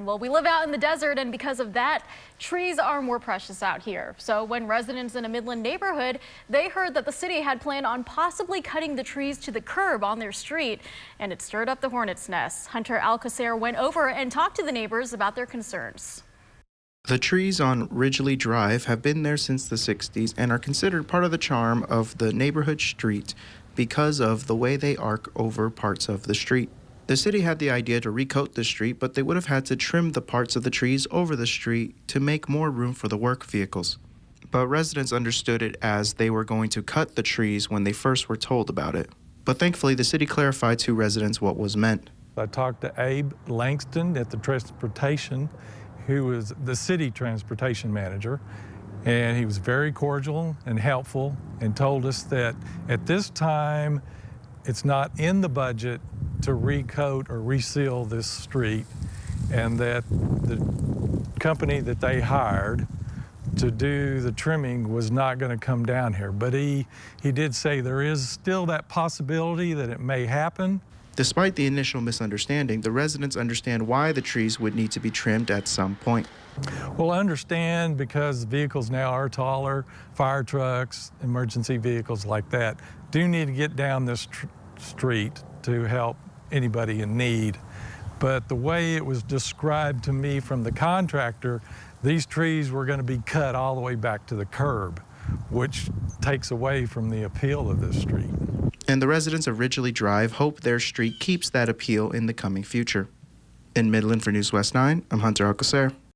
Well, we live out in the desert, and because of that, trees are more precious out here. So when residents in a Midland neighborhood, they heard that the city had planned on possibly cutting the trees to the curb on their street, and it stirred up the hornet's nest. Hunter Alcacer went over and talked to the neighbors about their concerns. The trees on Ridglea Drive have been there since the 60s and are considered part of the charm of the neighborhood street because of the way they arc over parts of the street. The city had the idea to recoat the street, but they would have had to trim the parts of the trees over the street to make more room for the work vehicles. But residents understood it as they were going to cut the trees when they first were told about it. But thankfully, the city clarified to residents what was meant. I talked to Abe Langston at the transportation, who was the city transportation manager, and he was very cordial and helpful and told us that at this time, it's not in the budget to recoat or reseal this street, and that the company that they hired to do the trimming was not going to come down here. But he did say there is still that possibility that it may happen. Despite the initial misunderstanding, the residents understand why the trees would need to be trimmed at some point. Well, I understand because vehicles now are taller, fire trucks, emergency vehicles like that do need to get down this street to help anybody in need. But the way it was described to me from the contractor, these trees were going to be cut all the way back to the curb, which takes away from the appeal of this street. And the residents of Ridglea Drive hope their street keeps that appeal in the coming future. In Midland for News West 9, I'm Hunter Alcacer.